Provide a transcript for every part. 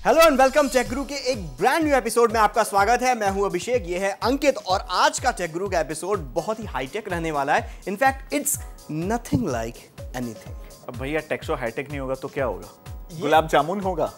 Hello and welcome take गुरु के एक brand new episode में आपका स्वागत है। मैं हूं अभिषेक, ये है अंकित और आज का टेक गुरु का एपिसोड बहुत ही हाईटेक रहने वाला है। In fact it's nothing like anything. अब भैया टेक शो हाईटेक नहीं होगा तो क्या होगा? गुलाब जामुन होगा।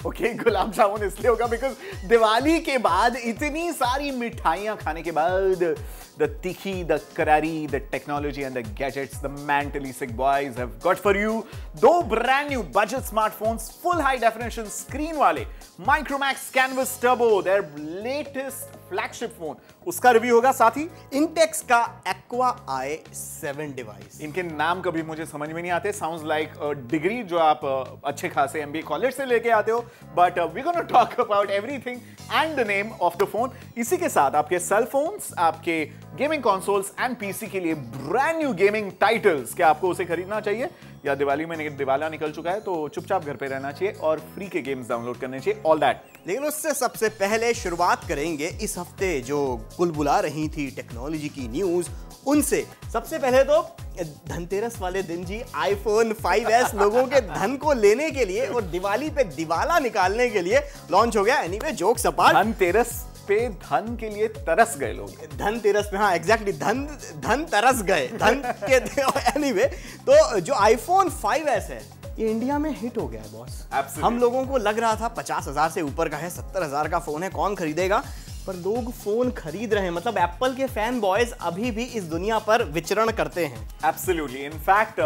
ओके, गुलाब जामुन इसलिए होगा बिकॉज दिवाली के बाद इतनी सारी मिठाइयां खाने के बाद the tikhi, the karari, the technology and the gadgets the mentally sick boys have got for you दो brand new budget smartphones full high definition screen वाले Micromax Canvas Turbo, their latest flagship phone, उसका review होगा। साथ ही Intex का Aqua i7 device. इनके नाम कभी मुझे समझ में नहीं आते। साउंड्स लाइक डिग्री जो आप अच्छे खासे एमबीए कॉलेज से लेके आते हो, but we gonna talk about everything and the name of the phone. इसी के साथ आपके सेल फोन्स, आपके गेमिंग कंसोल्स एंड पीसी के लिए ब्रांड न्यू गेमिंग टाइटल्स। क्या आपको उसे खरीदना चाहिए या दिवाली में दिवाला निकल चुका है तो चुपचाप घर पे रहना चाहिए और फ्री के गेम्स डाउनलोड करने चाहिए, ऑल दैट। लेकिन उससे सबसे पहले शुरुआत करेंगे इस हफ्ते जो बुलबुला रही थी टेक्नोलॉजी की न्यूज उनसे। सबसे पहले तो धनतेरस वाले दिन जी आईफोन 5S लोगों के धन को लेने के लिए और दिवाली पे दिवाला निकालने के लिए लॉन्च हो गया। एनीवे जोक्स अपार्ट, धनतेरस पे धन के लिए तरस गए लोग। धनतेरस पे, हाँ एग्जैक्टली, धन तरस गए धन के। एनीवे तो जो आईफोन 5S है ये इंडिया में हिट हो गया है बॉस। हम लोगों को लग रहा था 50,000 से ऊपर का है, 70,000 का फोन है, कौन खरीदेगा, पर लोग फोन खरीद रहे हैं। मतलब एप्पल के फैन बॉयज अभी भी इस दुनिया पर विचरण करते हैं। एब्सोल्युटली। इनफैक्ट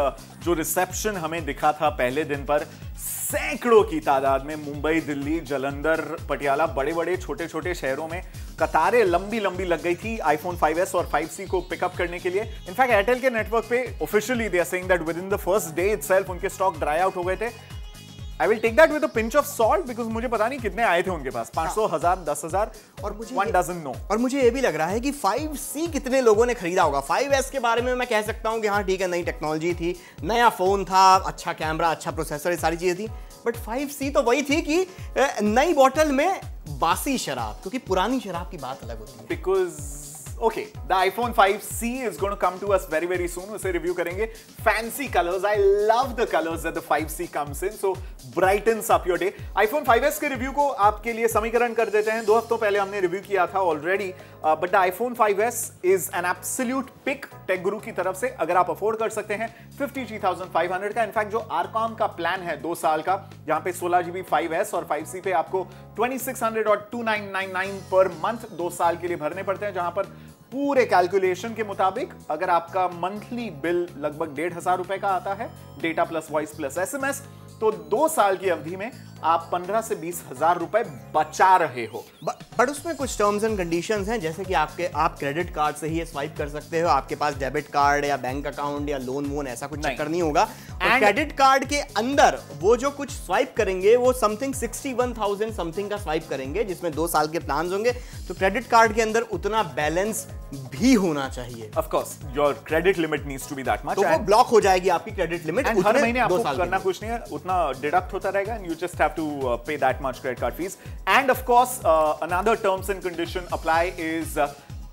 जो रिसेप्शन हमें दिखा था पहले दिन पर, सैकड़ों की तादाद में मुंबई, दिल्ली, जालंधर, पटियाला, बड़े बड़े छोटे छोटे शहरों में कतारें लंबी लंबी लग गई थी आईफोन 5S और 5C को पिकअप करने के लिए। इनफैक्ट एयरटेल के नेटवर्क पे officially they are saying that within the first day itself उनके स्टॉक ड्राई आउट हो गए थे। I will take that with a pinch of salt because मुझे पता नहीं कितने आए थे उनके पास, 500, 1000, 10,000 और मुझे वन डजंट नो। और मुझे ये भी लग रहा है कि 5C कितने लोगों ने खरीदा होगा। 5S के बारे में मैं कह सकता हूं कि हाँ ठीक है, नई टेक्नोलॉजी थी, नया फोन था, अच्छा कैमरा, अच्छा प्रोसेसर, ये सारी चीजें थी। बट 5C तो वही थी कि नई बोतल में बासी शराब, क्योंकि पुरानी शराब की बात अलग होती है। Because okay, the iPhone 5C is going to come to us very very soon. उसे रिव्यू करेंगे। Fancy colors, I love the colors that the 5C comes in, so brightens up your day. iPhone 5S के review को आपके लिए समीकरण कर देते हैं। 2 हफ्तों पहले हमने रिव्यू किया था already, but the iPhone 5S is an absolute pick Tech Guru की तरफ से। अगर आप अफोर्ड कर सकते हैं 53,500 का, इनफैक्ट जो आरकॉम का प्लान है 2 साल का, जहां पे 16GB 5S और 5C पे आपको 2600 और 2999 पर मंथ 2 साल के लिए भरने पड़ते हैं, जहां पर पूरे कैलकुलेशन के मुताबिक अगर आपका मंथली बिल लगभग 1,500 रुपए का आता है, data plus voice plus SMS, तो 2 साल की अवधि में आप 15 से 20,000 रुपए बचा रहे हो। बट उसमें कुछ टर्म्स एंड कंडीशंस हैं, जैसे कि आप क्रेडिट कार्ड से ही स्वाइप कर सकते हो, आपके पास डेबिट कार्ड या बैंक अकाउंट या लोन वोन ऐसा कुछ चक्कर नहीं होगा। और क्रेडिट कार्ड के अंदर वो जो कुछ स्वाइप करेंगे वो समथिंग 61,000 समथिंग का स्वाइप करेंगे, जिसमें 2 साल के प्लान होंगे। तो क्रेडिट कार्ड के अंदर उतना बैलेंस भी होना चाहिए। Of course your credit limit needs to be that much, तो वो ब्लॉक हो जाएगी आपकी क्रेडिट लिमिट। हर महीने आपको करना कुछ नहीं है, उतना डिडक्ट होता रहेगा and you just have to pay that much credit card fees. And of course another terms and condition apply is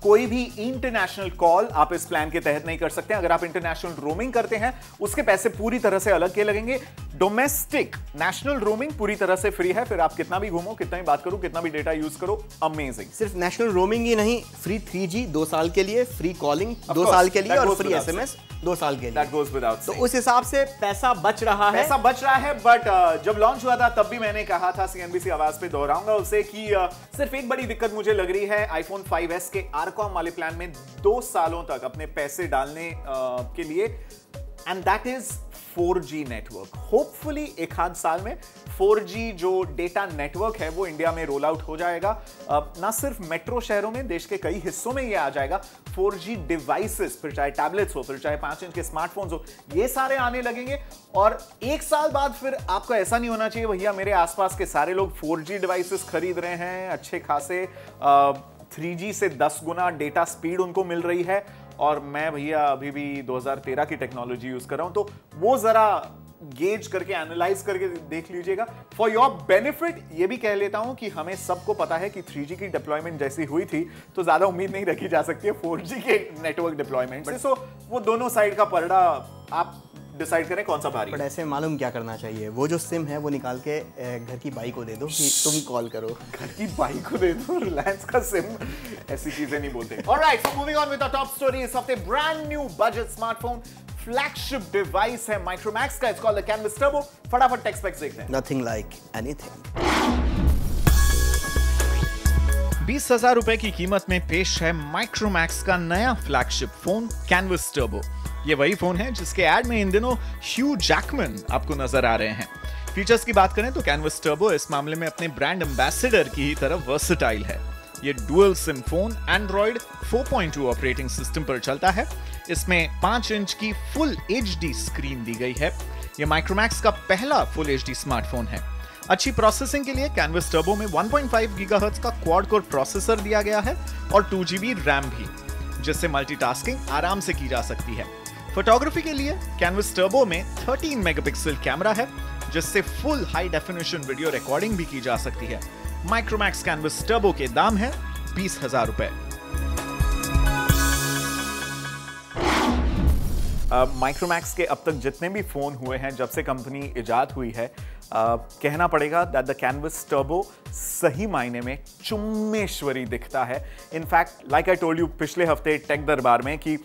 कोई भी इंटरनेशनल कॉल आप इस प्लान के तहत नहीं कर सकते। अगर आप इंटरनेशनल रोमिंग करते हैं उसके पैसे पूरी तरह से अलग के लगेंगे। डोमेस्टिक नेशनल रोमिंग पूरी तरह से फ्री है, फिर आप कितना भी घूमो, कितना भी बात करो, कितना भी डेटा यूज करो, अमेजिंग। सिर्फ नेशनल रोमिंग ही नहीं, फ्री 3G 2 साल के लिए, फ्री कॉलिंग 2 साल के लिए और फ्री एसएमएस 2 साल के लिए। That goes without saying. तो उस हिसाब से पैसा बच रहा है। बट जब लॉन्च हुआ था तब भी मैंने कहा था, CNBC आवाज पे दोहराऊंगा उसे, कि सिर्फ एक बड़ी दिक्कत मुझे लग रही है आईफोन 5S के आरकॉम वाले प्लान में 2 सालों तक अपने पैसे डालने के लिए, and that is 4G network. Hopefully एक आध साल में 4G जो डेटा नेटवर्क है वो इंडिया में रोल आउट हो जाएगा। ना सिर्फ मेट्रो शहरों में, देश के कई हिस्सों में ये आ जाएगा। 4G डिवाइसेस, फिर चाहे टैबलेट्स हो, फिर चाहे 5 इंच के स्मार्टफोन्स हो, ये सारे आने लगेंगे। और 1 साल बाद फिर आपको ऐसा नहीं होना चाहिए भैया मेरे आसपास के सारे लोग 4G डिवाइसेस खरीद रहे हैं, अच्छे खासे 3G से 10 गुना डेटा स्पीड उनको मिल रही है, और मैं भैया अभी भी 2013 की टेक्नोलॉजी यूज कर रहा हूं। तो वो जरा गेज करके, एनालाइज करके देख लीजिएगा। फॉर योर बेनिफिट ये भी कह लेता हूं कि हमें सबको पता है कि 3G की डिप्लॉयमेंट जैसी हुई थी तो ज्यादा उम्मीद नहीं रखी जा सकती है 4G के नेटवर्क डिप्लॉयमेंट से। सो वो दोनों साइड का पलड़ा आप डिसाइड करें कौन सा भारी है। बट ऐसे मालूम क्या करना चाहिए, वो जो सिम है वो निकाल के घर की बाई को दे दो कि तुम कॉल करो। घर की बाई को दे दो, रिलायंस का सिम, ऐसी चीजें नहीं बोलते। Alright, so moving on with the top story इस हफ्ते, brand new budget smartphone flagship device है माइक्रोमैक्स का, it's called the canvas turbo. फटाफट टेक स्पेक्स देखते हैं। Nothing like anything. 20,000 रुपए की कीमत में पेश है माइक्रोमैक्स का नया फ्लैगशिप फोन कैनवस टर्बो। ये वही फोन है जिसके एड में इन दिनों ह्यू जैकमैन आपको नजर आ रहे हैं। फीचर्स की बात करें तो कैनवस टर्बो इस मामले में अपने ब्रांड एम्बेसडर की ही तरह वर्सेटाइल है। ये dual SIM phone Android 4.2 operating system पर चलता है। इसमें 5 इंच की फुल HD स्क्रीन दी गई है। ये माइक्रोमैक्स का पहला फुल HD स्मार्टफोन है। अच्छी प्रोसेसिंग के लिए कैनवस टर्बो में 1.5 गीगाहर्ट्ज का क्वाड कोर प्रोसेसर दिया गया है और 2 GB रैम भी, जिससे मल्टीटास्किंग आराम से की जा सकती है। फोटोग्राफी के लिए कैनवस टर्बो में 13 मेगापिक्सल कैमरा है, जिससे full high definition video recording भी की जा सकती है। माइक्रोमैक्स कैनवस टर्बो के दाम है 20,000 रुपए। माइक्रोमैक्स के अब तक जितने भी फोन हुए हैं जब से कंपनी इजाद हुई है, कहना पड़ेगा दैट द कैनवस टर्बो सही मायने में चुम्मेश्वरी दिखता है। In fact like I told you पिछले हफ्ते टेक दरबार में कि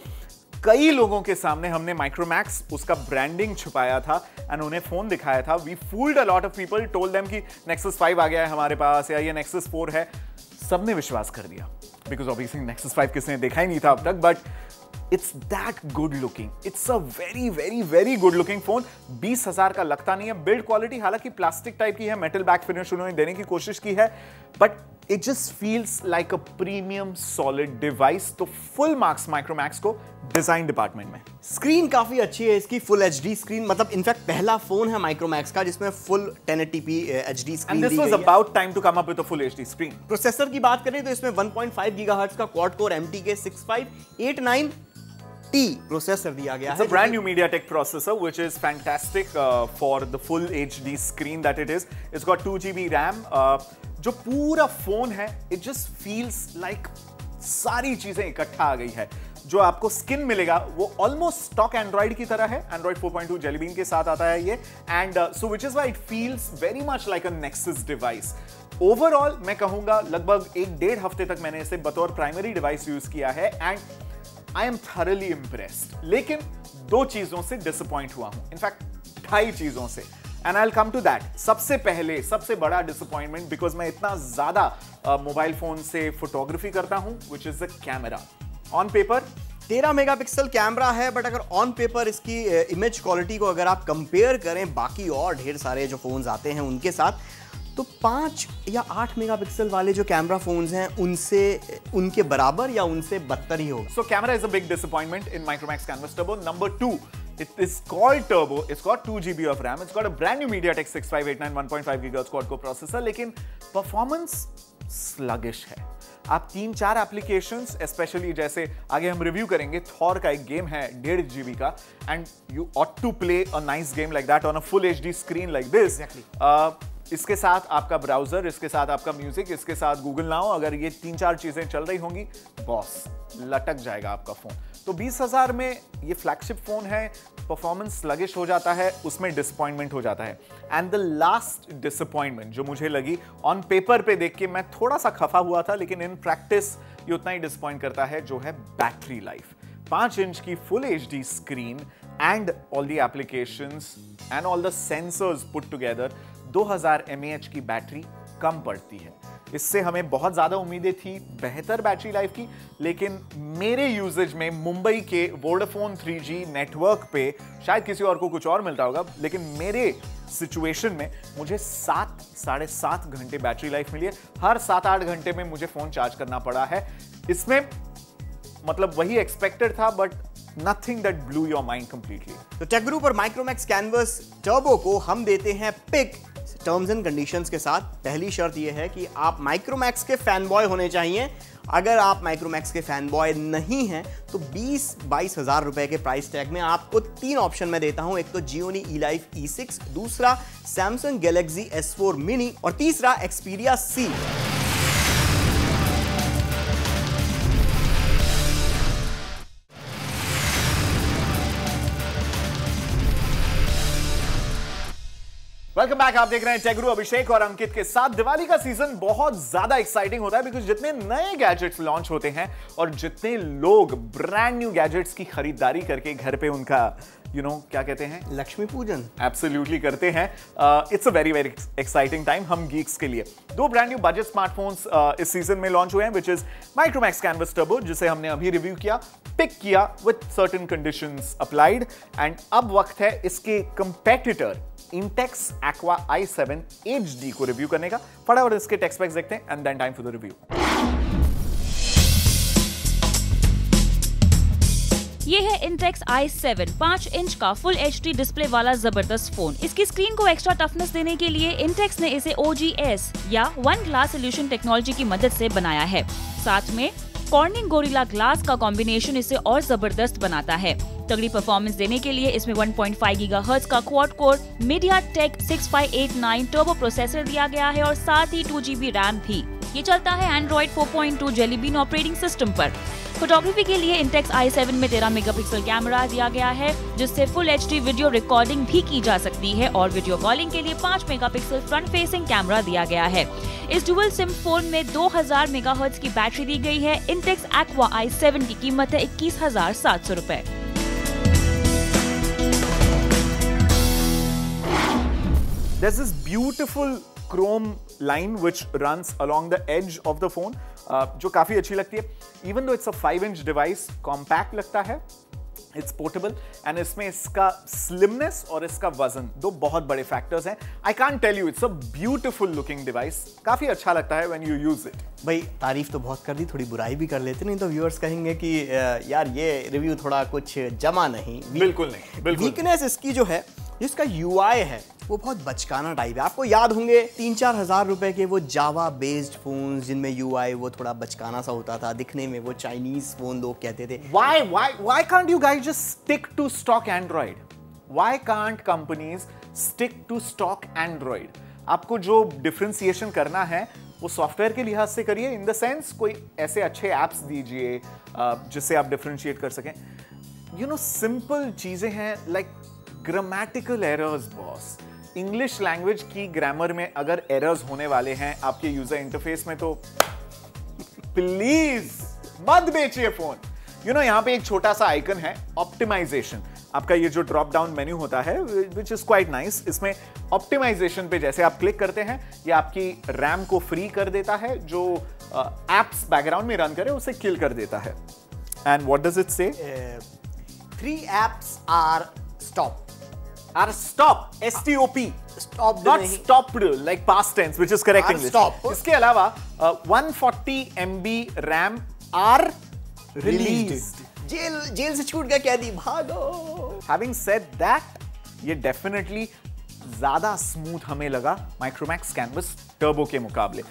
कई लोगों के सामने हमने माइक्रोमैक्स उसका ब्रांडिंग छुपाया था एंड उन्हें फोन दिखाया था। We fooled a lot of people, told them कि नेक्सस 5 आ गया है हमारे पास या ये नेक्सस 4 है। सबने विश्वास कर दिया बिकॉज ऑब्वियसली नेक्सस 5 किसने देखा ही नहीं था अब तक, but it's that good looking. It's a very very very good looking phone. 20,000 का लगता नहीं है। बिल्ड क्वालिटी हालांकि प्लास्टिक टाइप की है, मेटल बैक फिनिश उन्होंने देने की कोशिश की है, but it just feels like a premium solid device. तो फुल मार्क्स माइक्रोमैक्स को डिजाइन डिपार्टमेंट में। स्क्रीन काफी अच्छी है इसकी, फुल HD स्क्रीन, मतलब इनफैक्ट पहला फोन है माइक्रोमैक्स का जिसमें full 1080p HD screen. And this was about time to come up with a full HD screen. Processor की बात करें तो इसमें 1.5 गीगाहर्ट्ज का quad core MTK 6589T processor दिया गया है। It's a brand new MediaTek processor which is fantastic for the full HD screen that it is. It's got 2 GB RAM. जो पूरा फोन है it just feels like सारी चीजें इकट्ठा आ गई है। जो आपको स्किन मिलेगा वो ऑलमोस्ट स्टॉक एंड्रॉइड की तरह है। एंड्रॉइड 4.2 जेली बीन के साथ आता है ये, and so which is why it feels very much like a nexus device. Overall मैं कहूंगा लगभग 1-1.5 हफ्ते तक मैंने इसे बतौर प्राइमरी डिवाइस यूज किया है and I am thoroughly impressed. लेकिन 2 चीजों से डिसअपॉइंट हुआ हूं, इनफैक्ट 2.5 चीजों से, and I will come to that. सबसे पहले सबसे बड़ा डिसअपॉइंटमेंट, बिकॉज मैं इतना ज्यादा मोबाइल फोन से फोटोग्राफी करता हूं, which is the camera. On paper 13 megapixel camera है, बट अगर ऑन पेपर इसकी इमेज क्वालिटी को अगर आप कंपेयर करें बाकी और ढेर सारे जो फोन्स आते हैं उनके साथ, तो 5 या 8 मेगापिक्सल वाले जो कैमरा फोन्स हैं उनसे उनके बराबर या उनसे बदतर ही होगा। So camera is a big disappointment in Micromax Canvas turbo. Number 2, it is called turbo, it's got 2 GB of RAM, it's got a brand new MediaTek 6589 1.5 GHz quad core processor, लेकिन performance sluggish है। आप 3-4 applications, specially जैसे आगे हम review करेंगे, Thor का एक game है 1.5 GB का, and you ought to play a nice game like that on a full HD screen like this. इसके साथ आपका ब्राउजर, इसके साथ आपका म्यूजिक, इसके साथ गूगल नाउ, अगर ये 3-4 चीजें चल रही होंगी, बॉस लटक जाएगा आपका फोन। तो 20,000 में ये फ्लैगशिप फोन है, परफॉर्मेंस स्लगिश हो जाता है, उसमें डिसअपॉइंटमेंट हो जाता है। एंड द लास्ट डिसअपॉइंटमेंट जो मुझे लगी, ऑन पेपर पे देख के मैं थोड़ा सा खफा हुआ था, लेकिन इन प्रैक्टिस ये उतना ही डिसअपॉइंट करता है, जो है बैटरी लाइफ। 5 इंच की full HD screen and all the applications and all the sensors put together 2000 mAh की बैटरी कम पड़ती है। इससे हमें बहुत ज्यादा उम्मीदें थी बेहतर बैटरी लाइफ की, लेकिन मेरे यूजेज में मुंबई के वोडाफोन 3G नेटवर्क पे, शायद किसी और को कुछ और मिलता होगा, लेकिन मेरे सिचुएशन में मुझे 7-7.5 घंटे बैटरी लाइफ मिली है। हर 7-8 घंटे में मुझे फोन चार्ज करना पड़ा है। इसमें मतलब वही एक्सपेक्टेड था, but nothing that blue your mind completely. तो टेक ग्रुप और माइक्रोमैक्स कैनवस टर्बो को हम देते हैं पिक टर्म्स एंड कंडीशंस के साथ। पहली शर्त यह है कि आप माइक्रोमैक्स के फैन बॉय होने चाहिए। अगर आप माइक्रोमैक्स के फैन बॉय नहीं हैं तो 20-22 हज़ार रुपए के प्राइस टैग में आपको 3 ऑप्शन मैं देता हूं। एक तो जियोनी E-Life E6, दूसरा सैमसंग गैलेक्सी S4 मिनी और तीसरा एक्सपीरिया C। Welcome back. आप देख रहे हैं टेक गुरु अभिषेक और अंकित के साथ। दिवाली का सीजन बहुत ज्यादा एक्साइटिंग होता है बिकॉज जितने नए गैजेट्स लॉन्च होते हैं और जितने लोग ब्रांड न्यू गैजेट्स की खरीदारी करके घर पे उनका क्या कहते हैं, लक्ष्मी पूजन एब्सोल्युटली करते हैं। It's a very very exciting time हम गीक्स के लिए। दो ब्रांड न्यू बजट स्मार्टफोन्स इस सीजन में लॉन्च हुए हैं, which is Micromax Canvas Turbo, जिसे हमने अभी रिव्यू किया, पिक किया with certain conditions applied, and अब वक्त है इसके competitor Intex Aqua i7 HD को रिव्यू करने का। फटाफट इसके टेक स्पेक्स देखते हैं and then time for the review. ये है इंटेक्स i7 5 इंच का फुल HD डिस्प्ले वाला जबरदस्त फोन। इसकी स्क्रीन को एक्स्ट्रा टफनेस देने के लिए इंटेक्स ने इसे OGS या वन ग्लास सोल्यूशन टेक्नोलॉजी की मदद से बनाया है। साथ में कॉर्निंग गोरिल्ला ग्लास का कॉम्बिनेशन इसे और जबरदस्त बनाता है। तगड़ी परफॉर्मेंस देने के लिए इसमें 1.5 गीगाहर्ट्ज का quad core MediaTek 6589 turbo processor दिया गया है और साथ ही 2GB रैम भी। ये चलता है Android 4.2 Jelly Bean operating system पर। फोटोग्राफी के लिए इंटेक्स i7 में 13 मेगापिक्सल कैमरा दिया गया है, जिससे फुल HD वीडियो रिकॉर्डिंग भी की जा सकती है और वीडियो कॉलिंग के लिए 5 मेगापिक्सल फ्रंट फेसिंग कैमरा दिया गया है। इस डुअल सिम फोन में 2000 मेगाहर्ट्ज की बैटरी दी गई है। इंटेक्स एक्वा i7 की कीमत है 21,700 रुपए। There's this beautiful chrome line which runs along the edge of the phone, जो काफी अच्छी लगती है। Even though it's a 5-inch device, compact लगता है, it's portable, and इसमें इसका slimness और इसका वजन दो बहुत बड़े factors हैं। I can't tell you, it's a beautiful looking device, काफी अच्छा लगता है when you use it। भाई तारीफ तो बहुत कर दी, थोड़ी बुराई भी कर लेते, नहीं तो व्यूअर्स कहेंगे कि यार ये रिव्यू थोड़ा कुछ जमा नहीं। बिल्कुल नहीं, बिल्कुल। वीकनेस इसकी जो है, जिसका UI है वो बहुत बचकाना टाइप है। आपको याद होंगे 3-4 हज़ार रुपए के वो जावा बेस्ड फोन जिनमें UI वो थोड़ा बचकाना सा होता था, दिखने में वो चाइनीज फोन लोग कहते थे। Why can't you guys just stick to stock Android? Why can't companies stick to stock Android? आपको जो डिफरेंशिएशन करना है वो सॉफ्टवेयर के लिहाज से करिए, इन द सेंस कोई ऐसे अच्छे एप्स दीजिए जिससे आप डिफरेंशिएट कर सकें। सिंपल चीजें हैं, like grammatical errors boss. English language की ग्रामर में अगर एरर्स होने वाले हैं आपके यूजर इंटरफेस में, तो प्लीज मत बेचिए फोन। यहां पे एक छोटा सा आइकन है ऑप्टिमाइजेशन। आपका ये जो ड्रॉप डाउन मेन्यू होता है विच इज क्वाइट नाइस, इसमें ऑप्टिमाइजेशन पे जैसे आप क्लिक करते हैं ये आपकी रैम को फ्री कर देता है, जो एप्स बैकग्राउंड में रन करे उसे किल कर देता है। एंड व्हाट डज इट से? 3 apps are stopped. STOP. Stopped Not नहीं। stopped, like past tense, which is correct Are English. stopped. इसके अलावा 140 MB RAM are released. जेल से छूट गया कैदी, भागो। Having said that, ये definitely ज्यादा स्मूथ हमें लगा माइक्रोमैक्स कैनवस टर्बो के मुकाबले।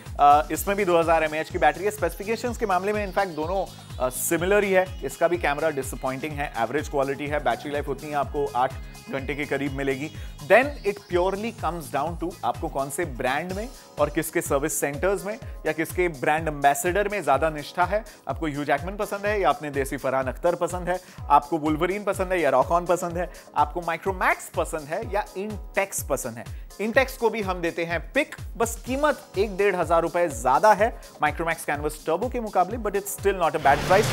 इसमें भी 2000 mAh की बैटरी है। स्पेसिफिकेशंस के मामले में इनफैक्ट दोनों सिमिलर ही है। इसका भी कैमरा डिसअपॉइंटिंग है, एवरेज क्वालिटी है, बैटरी लाइफ उतनी आपको 8 घंटे के करीब मिलेगी। Then it purely comes down to आपको कौन से ब्रांड में और किसके सर्विस सेंटर्स में या किसके ब्रांड एम्बेसडर में ज्यादा निष्ठा है। आपको ह्यू जैकमैन पसंद है या अपने देसी फरहान अख्तर पसंद है, आपको वुल्वरीन पसंद है या रॉक ऑन पसंद है, आपको माइक्रोमैक्स पसंद है या इंटेक्स पसंद है। इंटेक्स को भी हम देते हैं पिक, बस कीमत 1-1.5 हज़ार रुपए ज्यादा है माइक्रोमैक्स कैनवस टर्बो के मुकाबले, but it's still not a bad price.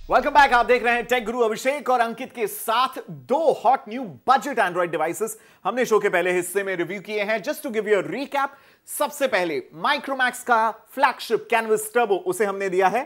Welcome back. आप देख रहे हैं टेक गुरु अभिषेक और अंकित के साथ। 2 hot new budget Android devices हमने शो के पहले हिस्से में रिव्यू किए हैं। Just to give you a recap, सबसे पहले माइक्रोमैक्स का फ्लैगशिप कैनवस टर्बो, उसे हमने दिया है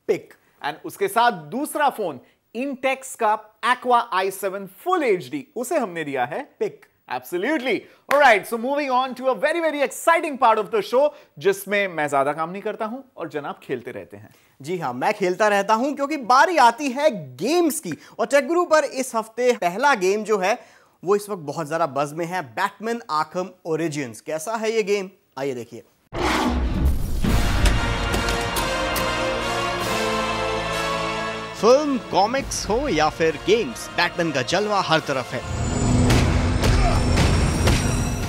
पिक, एंड उसके साथ दूसरा फोन इंटेक्स का एक्वा i7 फुल HD, उसे हमने दिया है pick. Absolutely. All right. So moving on to a very, very exciting part of the show, जिसमें मैं ज्यादा काम नहीं करता हूं और जनाब खेलते रहते हैं। जी हाँ, मैं खेलता रहता हूं क्योंकि बारी आती है गेम्स की। और टेक गुरु पर इस हफ्ते पहला गेम जो है वो इस वक्त बहुत ज्यादा बज़ में है, बैटमैन आर्कम ओरिजिन्स। कैसा है ये गेम, आइए देखिए। फिल्म, कॉमिक्स हो या फिर गेम्स, बैटमैन का जलवा हर तरफ है।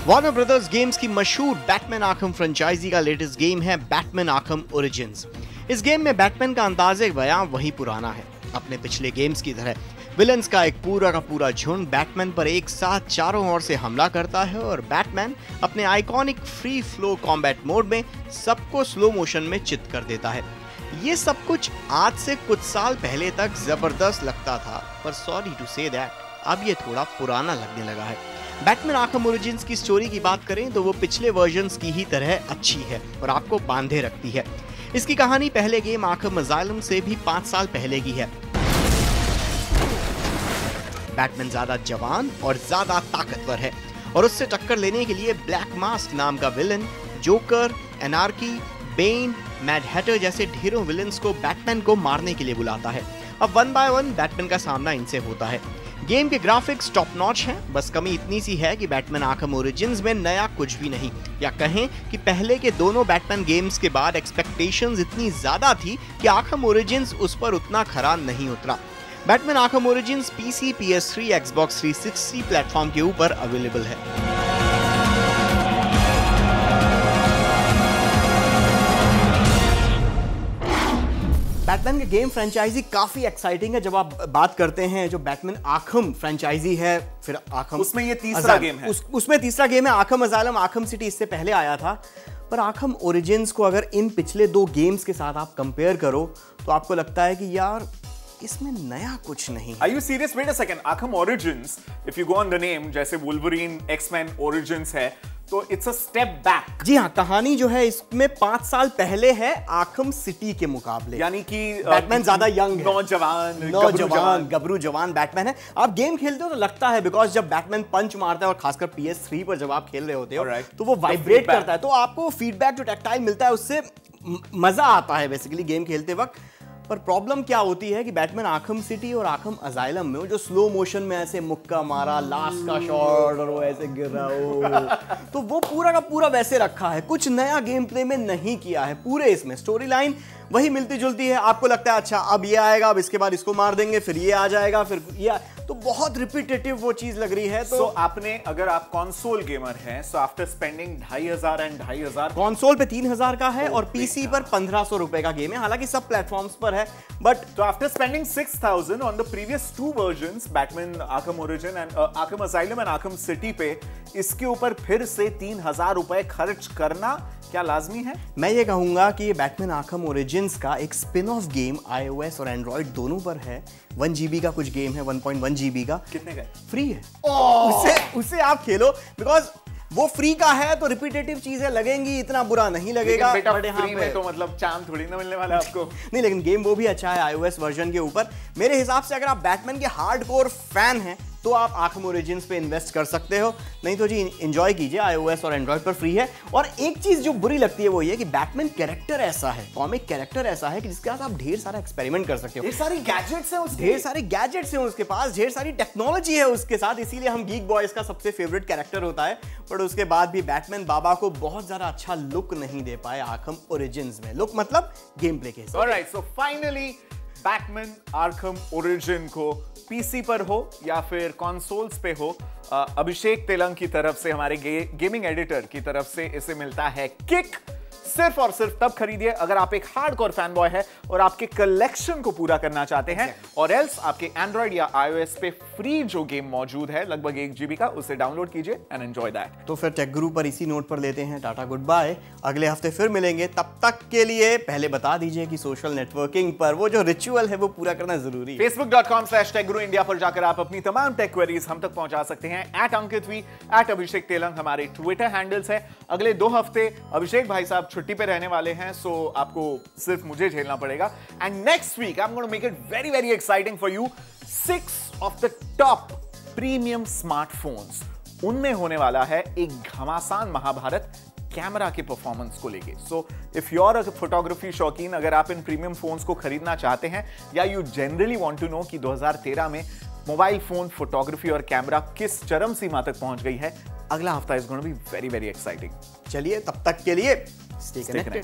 वार्नर ब्रदर्स गेम्स की मशहूर बैटमैन आर्कम फ्रेंचाइजी का लेटेस्ट गेम है बैटमैन आर्कम ओरिजिन्स। इस गेम में बैटमैन का अंदाज़े बयां वही पुराना है। अपने पिछले गेम्स की तरह विलन्स का एक पूरा झुंड बैटमैन पर एक साथ चारों ओर से हमला करता है और बैटमैन अपने iconic free flow combat mode में सबको स्लो मोशन में चित कर देता है। ये सब कुछ आज से कुछ साल पहले तक जबरदस्त लगता था, पर सॉरी टू से दैट अब ये थोड़ा पुराना लगने लगा है। बैटमैन आर्कम ओरिजिन्स की स्टोरी की बात करें तो वो पिछले वर्जन्स की ही तरह अच्छी है और आपको बांधे रखती है। इसकी कहानी पहले गेम आर्कम असाइलम से भी 5 साल पहले की है। बैटमैन ज्यादा जवान और ज्यादा ताकतवर है और उससे टक्कर लेने के लिए ब्लैक मास्क नाम का villain, joker, anarchy, Ben, mad Hatter जैसे ढेरों विलन्स को बैटमैन को मारने के लिए बुलाता है। अब 1 बाय 1 बैटमैन का सामना इनसे होता है। गेम के ग्राफिक्स टॉप नॉच हैं, बस कमी इतनी सी है कि बैटमैन आर्कम ओरिजिन्स में नया कुछ भी नहीं, या कहें कि पहले के दोनों बैटमैन गेम्स के बाद एक्सपेक्टेशंस इतनी ज्यादा थी कि आर्कम ओरिजिन्स उस पर उतना खरा नहीं उतरा। Batman Arkham origins PC, PS3, Xbox 360 platform के ऊपर अवेलेबल है। बैटमैन के गेम फ्रेंचाइजी काफी एक्साइटिंग है। जब आप बात करते हैं जो बैटमैन आर्कम फ्रेंचाइजी है, फिर आर्कम, उसमें ये तीसरा गेम है। उसमें तीसरा गेम है आर्कम असाइलम। आर्कम सिटी इससे पहले आया था, पर आर्कम ओरिजिन्स को अगर इन पिछले 2 गेम्स के साथ आप कंपेयर करो तो आपको लगता है कि यार इसमें नया कुछ नहीं। Are you serious? Wait a second. Arkham Origins, if you go on the name, जैसे Wolverine, X-Men Origins है, तो it's a step back. जी हाँ, कहानी जो है इसमें 5 साल पहले है आर्कम सिटी के मुकाबले। यानी कि बैटमैन ज्यादा यंग है, नौजवान गबरू जवान बैटमैन है। आप गेम खेलते हो तो लगता है, बिकॉज जब बैटमैन पंच मारता है और खासकर PS3 पर जब आप खेल रहे होते हो तो वो वाइब्रेट करता है, तो आपको फीडबैक जो टैक्टाइल मिलता है उससे मजा आता है बेसिकली गेम खेलते वक्त। पर प्रॉब्लम क्या होती है कि बैटमैन आर्कम सिटी और आर्कम असाइलम में जो स्लो मोशन में ऐसे मुक्का मारा, लास्ट का शॉट और वो ऐसे गिर रहा हो, तो वो पूरा का पूरा वैसे रखा है, कुछ नया गेम प्ले में नहीं किया है। पूरे इसमें स्टोरी लाइन वही मिलती जुलती है। आपको लगता है अच्छा अब ये आएगा, अब इसके बाद इसको मार देंगे, फिर ये आ जाएगा, फिर ये, तो बहुत रिपीटेटिव वो चीज लग रही है। तो आपने, अगर आप कंसोल गेमर हैं, so after spending 2500 and 2500, console पे 3000 का है और पीसी पर 1500 रुपए का गेम है, हालांकि सब प्लेटफॉर्म्स पर है। बट तो after spending 6000 on the previous 2 versions, Batman Arkham origin and Arkham asylum and Arkham city पे, इसके ऊपर फिर से 3000 रुपए खर्च करना क्या लाजमी है? मैं ये कहूंगा कि ये बैटमैन आर्कम ओरिजिन्स का एक स्पिन ऑफ गेम iOS और एंड्रॉइड दोनों पर है। 1 GB का कुछ गेम है, 1.1 GB का। कितने का? फ्री है। उसे आप खेलो, बिकॉज वो फ्री का है तो रिपीटेटिव चीजें लगेंगी, इतना बुरा नहीं लगेगा। बेटा फ्री में तो मतलब चांद थोड़ी ना मिलने वाला है आपको। नहीं, लेकिन गेम वो भी अच्छा है iOS वर्जन के ऊपर। मेरे हिसाब से अगर आप बैटमैन के हार्डकोर फैन हैं तो आप आर्कम ओरिजिन्स पे इन्वेस्ट कर सकते हो, नहीं तो जी एंजॉय कीजिए, iOS और एंड्रॉइड पर फ्री है। और एक चीज जो बुरी लगती है वो ये कि बैटमैन कैरेक्टर ऐसा है, कॉमिक कैरेक्टर ऐसा है कि जिसके साथ आप ढेर सारा एक्सपेरिमेंट कर सकते हो। ढेर सारे गैजेट्स हैं उसके, ढेर सारे गैजेट्स हैं उसके पास, ढेर सारी टेक्नोलॉजी है उसके साथ, इसीलिए हम गीक बॉयज का सबसे फेवरेट कैरेक्टर होता है। बट उसके बाद भी बैटमैन बाबा को बहुत ज्यादा अच्छा लुक नहीं दे पाए आर्कम ओरिजिन्स में। लुक मतलब गेम प्ले के हिसाब से। Alright, so finally Batman Arkham origin को पीसी पर हो या फिर कंसोल्स पे हो, अभिषेक तेलंग की तरफ से, हमारे गेमिंग एडिटर की तरफ से इसे मिलता है किक। सिर्फ और सिर्फ तब खरीदिए अगर आप एक हार्डकोर फैन बॉय है और आपके कलेक्शन को पूरा करना चाहते हैं, और एल्स आपके एंड्रॉइड या iOS पे फ्री जो गेम मौजूद है लगभग 1 GB का, उसे डाउनलोड कीजिए एंड एंजॉय दैट। तो फिर टेक गुरु पर इसी नोट पर लेते हैं टाटा गुड बाय। अगले हफ्ते फिर मिलेंगे, तब तक के लिए पहले बता दीजिए कि सोशल नेटवर्किंग पर वो जो रिचुअल है वो पूरा करना जरूरी है। facebook.com/techguruindia पर जाकर आप अपनी तमाम टेक क्वेरीज हम तक पहुंचा सकते हैं। @ankitvi, @abhishek तेलंग हमारे ट्विटर हैंडल्स है। अगले 2 हफ्ते अभिषेक भाई साहब छुट्टी पे रहने वाले हैं, सो आपको सिर्फ मुझे झेलना पड़ेगा। And next week I am going to make it very very exciting for you. 6 of the top premium smartphones, उनमें होने वाला है एक घमासान महाभारत कैमरा के परफॉर्मेंस को लेके। So if you are a photography शौकीन, अगर आप इन प्रीमियम फोन्स को खरीदना चाहते हैं या you generally want to know कि 2013 में मोबाइल फोन फोटोग्राफी और कैमरा किस चरम सीमा तक पहुंच गई है, अगला हफ्ता is going to be very very exciting. चलिए तब तक के लिए स्टे कनेक्टेड।